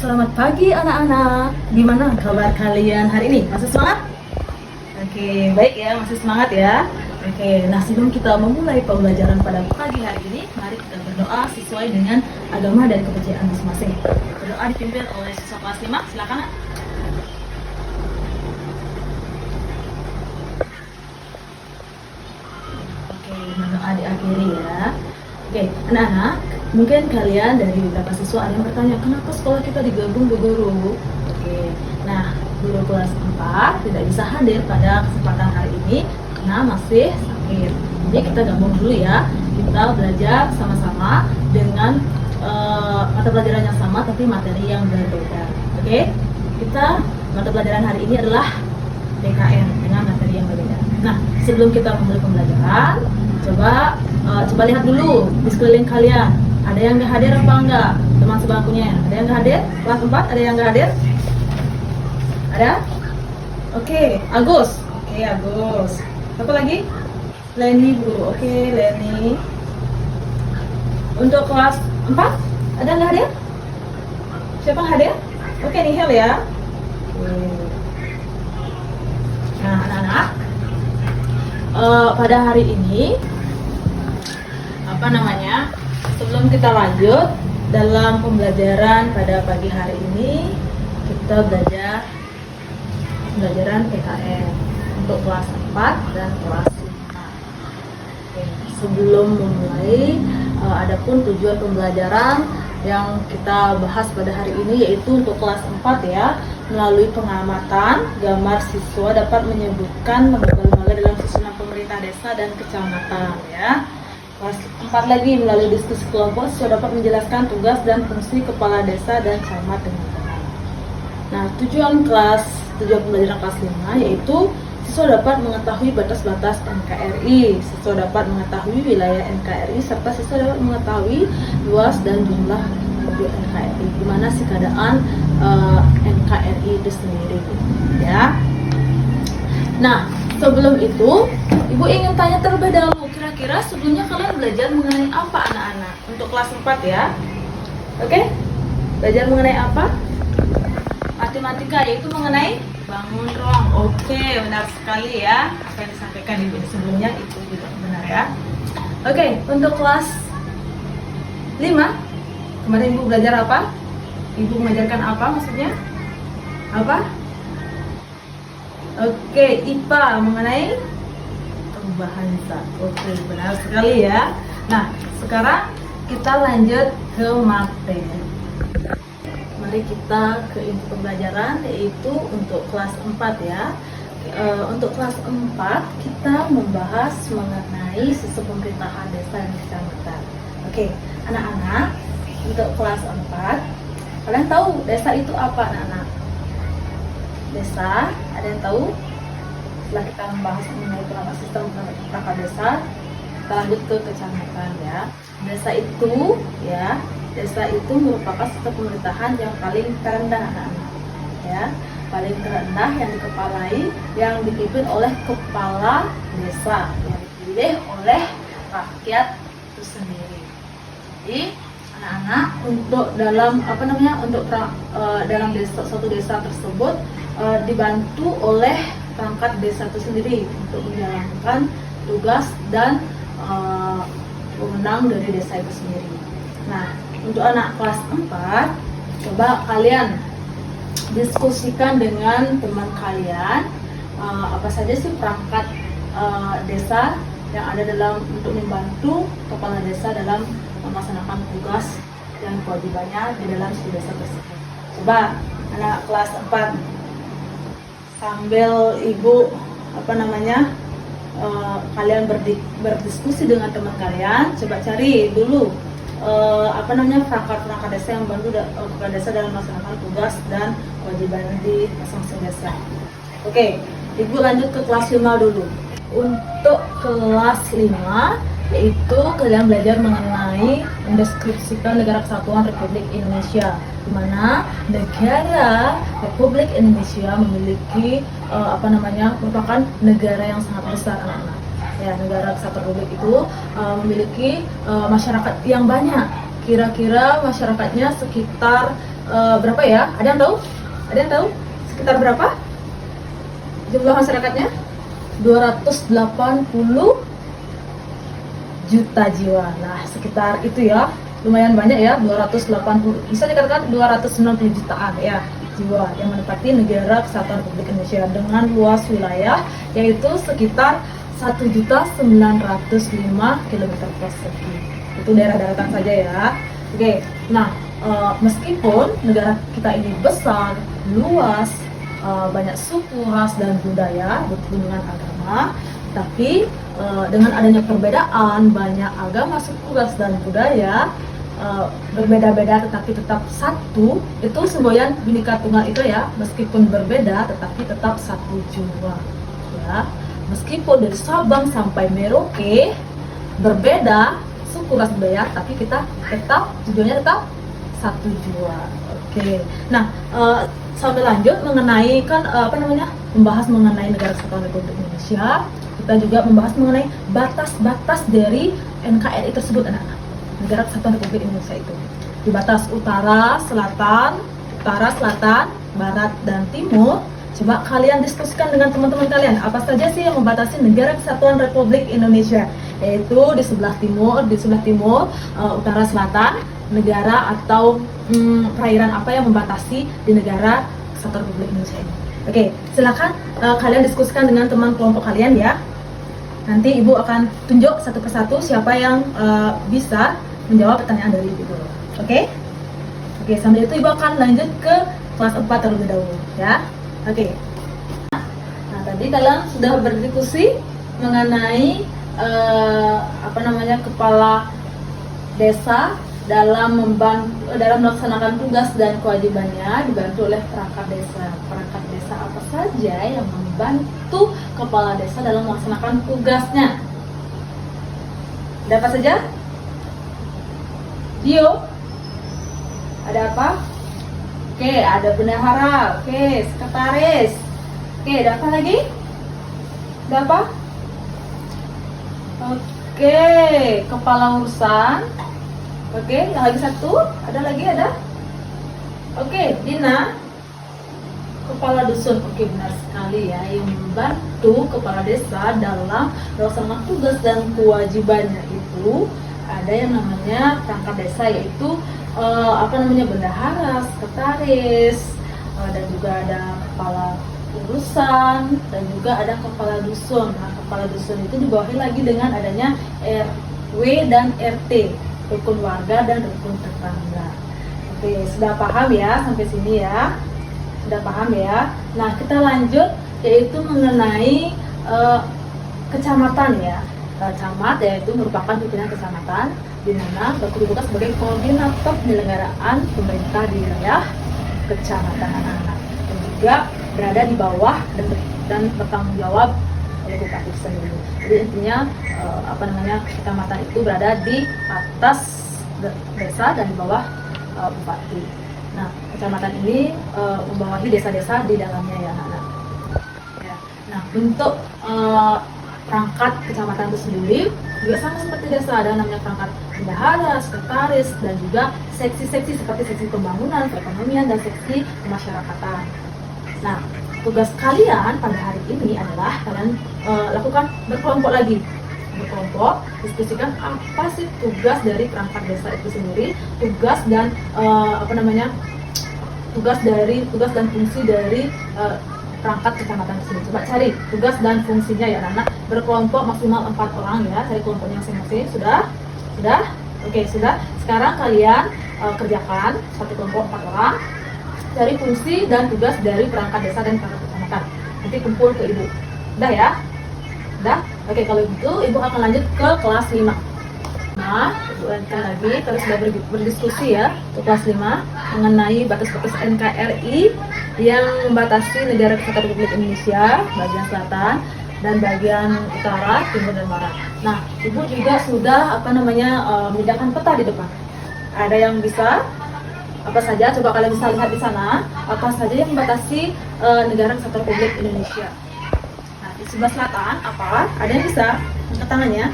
Selamat pagi anak-anak. Gimana kabar kalian hari ini? Masih semangat? Oke, baik ya, masih semangat ya. Oke, nah sebelum kita memulai pembelajaran pada pagi hari ini, mari kita berdoa sesuai dengan agama dan kepercayaan masing-masing. Berdoa dipimpin oleh siswa kelas 5, silakan. Oke, berdoa diakhiri ya. Oke, anak-anak, mungkin kalian dari beberapa siswa ada yang bertanya, kenapa sekolah kita digabung Bu Guru? Oke, nah guru kelas 4 tidak bisa hadir pada kesempatan hari ini karena masih sakit. Jadi kita gabung dulu ya, kita belajar sama-sama dengan mata pelajaran yang sama tapi materi yang berbeda. Oke, kita mata pelajaran hari ini adalah PKN dengan materi yang berbeda. Nah, sebelum kita memulai pembelajaran, coba lihat dulu di sekeliling kalian. Ada yang nggak hadir apa enggak? Teman sebangkunya. Ada yang nggak hadir? Kelas 4 ada yang nggak hadir? Ada? Oke, Agus. Oke, Agus. Apa lagi? Leni, Bu. Oke, Leni. Untuk kelas 4 ada nggak hadir? Siapa yang hadir? Oke, Nihel ya. Nah, anak-anak, pada hari ini sebelum kita lanjut dalam pembelajaran pada pagi hari ini, kita belajar pembelajaran PKN untuk kelas 4 dan kelas 5. Oke, sebelum memulai, adapun tujuan pembelajaran yang kita bahas pada hari ini yaitu untuk kelas 4 ya. Melalui pengamatan, gambar siswa dapat menyebutkan lembaga-lembaga dalam susunan pemerintah desa dan kecamatan ya. Kelas 4 lagi, melalui diskusi kelompok, siswa dapat menjelaskan tugas dan fungsi kepala desa dan camat dengan benar. Nah, tujuan pembelajaran kelas 5 yaitu siswa dapat mengetahui batas-batas NKRI, siswa dapat mengetahui wilayah NKRI, serta siswa dapat mengetahui luas dan jumlah penduduk NKRI, gimana sih keadaan NKRI itu sendiri ya. Nah, sebelum itu Ibu ingin tanya terlebih dahulu, kira-kira sebelumnya kalian belajar mengenai apa anak-anak? Untuk kelas 4 ya. Oke? Belajar mengenai apa? Matematika, yaitu mengenai bangun ruang. Oke, benar sekali ya. Apa yang disampaikan Ibu sebelumnya itu juga benar ya. Oke, untuk kelas 5 kemarin Ibu belajar apa? Ibu mengajarkan apa maksudnya? Apa? Oke, IPA mengenai perubahan zat. Oke, benar sekali ya. Nah, sekarang kita lanjut ke materi. Mari kita ke inti pembelajaran yaitu untuk kelas 4 ya. Untuk kelas 4 kita membahas mengenai sistem pemerintahan desa dan kecamatan. Oke, anak-anak, untuk kelas 4 kalian tahu desa itu apa anak-anak? Desa, ada yang tahu? Setelah kita membahas mengenai sistem perangkat desa, kita lanjut ke kecamatan ya. Desa itu merupakan sistem pemerintahan yang paling terendah anak-anak ya, paling terendah yang dikepalai, yang dipimpin oleh kepala desa yang dipilih oleh rakyat itu sendiri. Jadi anak-anak untuk dalam dalam suatu desa tersebut dibantu oleh perangkat desa itu sendiri untuk menjalankan tugas dan wewenang dari desa itu sendiri. Nah, untuk anak kelas 4, coba kalian diskusikan dengan teman kalian apa saja sih perangkat desa yang ada untuk membantu kepala desa dalam melaksanakan tugas dan kewajibannya di dalam suatu desa tersebut. Coba anak kelas 4 sambil Ibu kalian berdiskusi dengan teman kalian, coba cari dulu perangkat desa yang membantu kepala desa dalam melaksanakan tugas dan kewajiban di masing-masing desa. Oke, Ibu lanjut ke kelas 5 dulu. Untuk kelas 5 yaitu kalian belajar mengenai mendeskripsikan negara kesatuan Republik Indonesia, di mana negara Republik Indonesia memiliki merupakan negara yang sangat besar anak-anak. Ya, negara kesatuan Republik itu memiliki masyarakat yang banyak. Kira-kira masyarakatnya sekitar berapa ya? Ada yang tahu? Ada yang tahu? Sekitar berapa jumlah masyarakatnya? 280 juta jiwa. Nah, sekitar itu ya. Lumayan banyak ya, 280. Bisa dikatakan 290 jutaan ya jiwa yang menempati negara Kesatuan Republik Indonesia dengan luas wilayah yaitu sekitar 1.905 km persegi. Itu daerah daratan saja ya. Oke, nah meskipun negara kita ini besar, luas, banyak suku, ras dan budaya berhubungan agama, tapi dengan adanya perbedaan banyak agama, suku, ras dan budaya berbeda-beda tetapi tetap satu, itu semboyan Bhinneka Tunggal Ika ya, meskipun berbeda tetapi tetap satu jiwa ya. Meskipun dari Sabang sampai Merauke berbeda suku, ras, budaya, tapi kita tetap tujuannya tetap satu jiwa. Oke. Nah, sambil lanjut mengenai membahas mengenai negara Kesatuan Republik Indonesia, kita juga membahas mengenai batas-batas dari NKRI tersebut, anak-anak. Negara Kesatuan Republik Indonesia itu di batas utara, selatan, barat, dan timur. Coba kalian diskusikan dengan teman-teman kalian, apa saja sih yang membatasi negara Kesatuan Republik Indonesia? Yaitu di sebelah timur, utara, selatan, negara atau perairan apa yang membatasi di negara Kesatuan Republik Indonesia ini? Oke, silakan kalian diskusikan dengan teman kelompok kalian ya. Nanti Ibu akan tunjuk satu persatu siapa yang bisa menjawab pertanyaan dari Ibu. Oke? Oke, sambil itu Ibu akan lanjut ke kelas 4 terlebih dahulu ya. Oke. Nah, tadi kalian sudah berdiskusi mengenai kepala desa dalam melaksanakan tugas dan kewajibannya dibantu oleh perangkat desa. Perangkat desa apa saja yang membantu kepala desa dalam melaksanakan tugasnya? Ada apa saja? Dio? Ada apa? Oke, ada bendahara. Oke, sekretaris. Oke, ada apa lagi? Ada apa? Oke, kepala urusan. Oke, yang lagi satu, ada lagi ada? Oke, Dina, kepala dusun. Oke, benar sekali ya, yang membantu kepala desa dalam melaksanakan tugas dan kewajibannya itu ada yang namanya perangkat desa, yaitu bendahara, sekretaris, dan juga ada kepala urusan dan juga ada kepala dusun. Nah, kepala dusun itu dibawahi lagi dengan adanya RW dan RT, rukun warga dan rukun tetangga. Oke, sudah paham ya sampai sini ya? Sudah paham ya? Nah, kita lanjut yaitu mengenai kecamatan ya. Camat yaitu merupakan pimpinan kecamatan di mana bertugas sebagai koordinator penyelenggaraan pemerintah di wilayah kecamatan, anak-anak, dan juga berada di bawah dan bertanggung jawab oleh bupati sendiri. Jadi intinya kecamatan itu berada di atas desa dan di bawah bupati. Nah, kecamatan ini membawahi desa-desa di dalamnya ya, anak-anak. Ya. Nah, untuk perangkat kecamatan itu sendiri juga sama seperti desa, ada namanya perangkat bendahara, sekretaris, dan juga seksi-seksi seperti seksi pembangunan, perekonomian, dan seksi kemasyarakatan. Nah, tugas kalian pada hari ini adalah kalian lakukan berkelompok lagi. Berkelompok, diskusikan apa sih tugas dari perangkat desa itu sendiri, tugas dan tugas dan fungsi dari perangkat kecamatan tersebut. Coba cari tugas dan fungsinya ya anak. Berkelompok maksimal 4 orang ya, cari kelompoknya masing-masing. Sudah? Oke, sudah. Sekarang kalian kerjakan satu kelompok 4 orang, cari fungsi dan tugas dari perangkat desa dan perangkat kecamatan. Nanti kumpul ke Ibu. Udah ya? Udah? Oke, kalau gitu Ibu akan lanjut ke kelas 5. Nah, Ibu lanjutkan lagi, terus sudah berdiskusi ya ke kelas 5 mengenai batas-batas NKRI yang membatasi negara Kesatuan Republik Indonesia bagian selatan dan bagian utara, timur dan barat. Nah, Ibu juga sudah memindahkan peta di depan. Ada yang bisa apa saja? Coba kalian bisa lihat di sana apa saja yang membatasi negara Kesatuan Republik Indonesia. Nah, di sebelah selatan apa? Ada yang bisa angkat tangannya?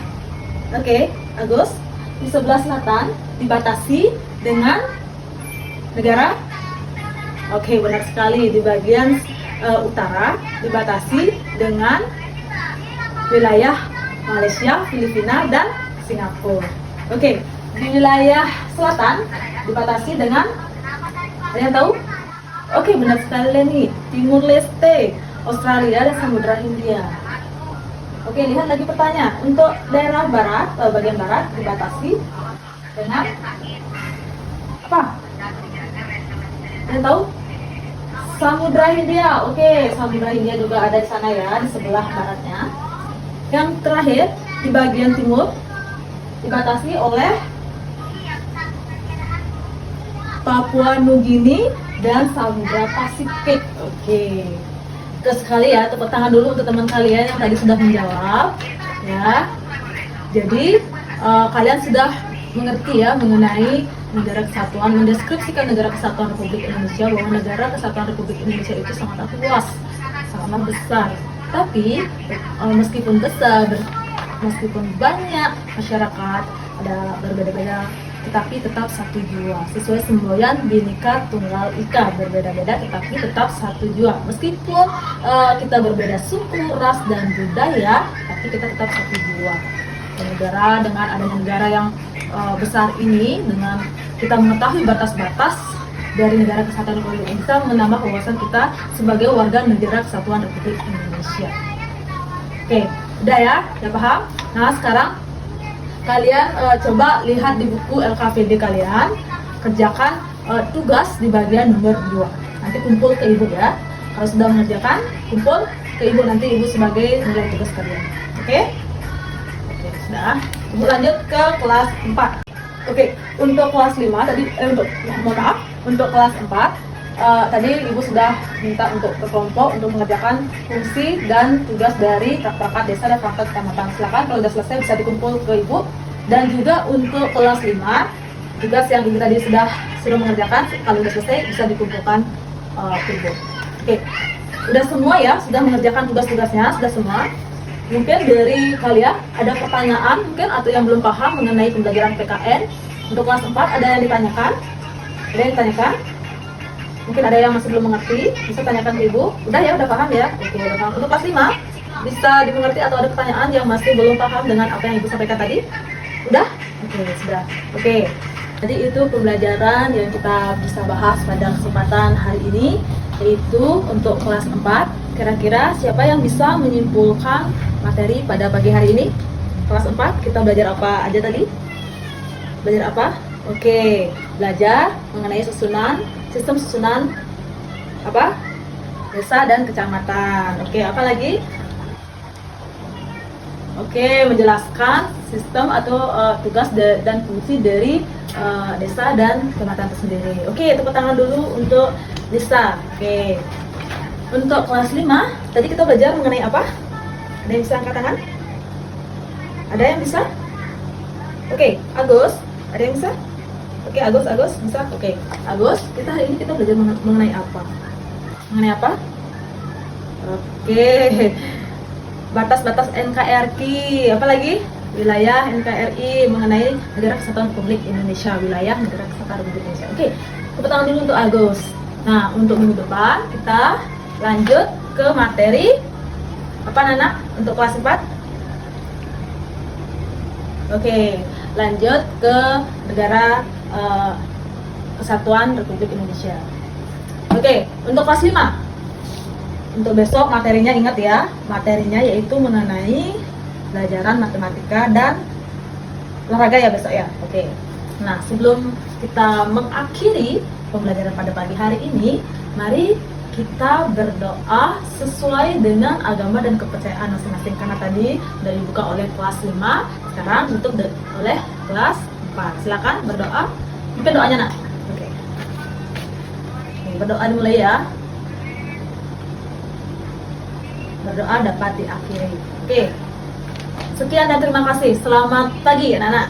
Oke, Agus. Di sebelah selatan dibatasi dengan negara Oke, benar sekali. Di bagian utara dibatasi dengan wilayah Malaysia, Filipina, dan Singapura. Oke, di wilayah selatan dibatasi dengan, ada yang tahu? Oke, benar sekali nih, Timur Leste, Australia, dan Samudra Hindia. Oke, lihat lagi pertanyaan. Untuk daerah barat, bagian barat dibatasi dengan apa? Ada yang tahu? Samudra Hindia. Oke, Samudra Hindia juga ada di sana ya, di sebelah baratnya. Yang terakhir, di bagian timur dibatasi oleh Papua Nugini dan Samudra Pasifik. Oke. Terus sekali ya, tepuk tangan dulu untuk teman kalian yang tadi sudah menjawab ya. Jadi kalian sudah mengerti ya mengenai negara kesatuan, mendeskripsikan negara kesatuan Republik Indonesia, bahwa negara kesatuan Republik Indonesia itu sangat luas, sangat besar. Tapi meskipun besar, meskipun banyak masyarakat, ada berbeda-beda, tetapi tetap satu jua. Sesuai semboyan Bhinneka Tunggal Ika, berbeda-beda tetapi tetap satu jua. Meskipun kita berbeda suku, ras, dan budaya, tapi kita tetap satu jua. Negara, dengan adanya negara yang besar ini, dengan kita mengetahui batas-batas dari negara kesatuan Republik Indonesia, menambah wawasan kita sebagai warga negara kesatuan Republik Indonesia. Oke, udah ya, udah paham? Nah, sekarang kalian coba lihat di buku LKPD kalian, kerjakan tugas di bagian nomor 2. Nanti kumpul ke ibu ya. Kalau sudah mengerjakan, kumpul ke ibu, nanti ibu sebagai nilai tugas kalian. Oke? Oke, sudah. Ibu lanjut ke kelas 4. Oke, untuk kelas 5 tadi untuk kelas 4 tadi ibu sudah minta untuk berkelompok untuk mengerjakan fungsi dan tugas dari perangkat desa dan perangkat kecamatan. Silakan kalau sudah selesai bisa dikumpul ke ibu. Dan juga untuk kelas 5 tugas yang ibu tadi sudah mengerjakan, kalau sudah selesai bisa dikumpulkan ke ibu. Oke, sudah semua ya, sudah mengerjakan tugas-tugasnya, sudah semua. Mungkin dari kalian ada pertanyaan mungkin atau yang belum paham mengenai pembelajaran PKN. Untuk kelas 4 ada yang ditanyakan? Ada yang ditanyakan? Mungkin ada yang masih belum mengerti, bisa tanyakan ke ibu. Udah ya, udah paham ya? Oke, udah paham. Untuk kelas 5 bisa dimengerti atau ada pertanyaan yang masih belum paham dengan apa yang ibu sampaikan tadi? Udah? Oke, sudah. Oke, jadi itu pembelajaran yang kita bisa bahas pada kesempatan hari ini, yaitu untuk kelas 4. Kira-kira siapa yang bisa menyimpulkan materi pada pagi hari ini? Kelas 4 kita belajar apa aja tadi? Belajar apa? Oke, belajar mengenai sistem susunan apa? Desa dan kecamatan. Oke, apa lagi? Oke, menjelaskan sistem atau tugas dan fungsi dari desa dan kecamatan itu sendiri. Oke, tepuk tangan dulu untuk desa. Oke. Untuk kelas 5, tadi kita belajar mengenai apa? Ada yang bisa angkat tangan? Ada yang bisa? Oke, Agus, ada yang bisa? Oke, Agus bisa? Oke, Agus, hari ini kita belajar mengenai apa? Mengenai apa? Oke, batas-batas NKRI, apa lagi? Wilayah NKRI, mengenai negara kesatuan Republik Indonesia, wilayah negara kesatuan Republik Indonesia. Oke, tepuk tangan dulu untuk Agus. Nah, untuk minggu depan kita lanjut ke materi apa Nana untuk kelas 4? Oke, lanjut ke negara kesatuan Republik Indonesia. Oke, untuk kelas 5. Untuk besok materinya ingat ya, materinya yaitu mengenai pelajaran matematika dan olahraga ya besok ya. Oke. Nah, sebelum kita mengakhiri pembelajaran pada pagi hari ini, mari kita berdoa sesuai dengan agama dan kepercayaan masing-masing, karena tadi sudah dibuka oleh kelas 5, sekarang tutup oleh kelas 4. Silakan berdoa. Mungkin doanya nak. Oke. Berdoa dimulai ya. Berdoa dapat diakhiri. Oke. Sekian dan terima kasih. Selamat pagi anak-anak.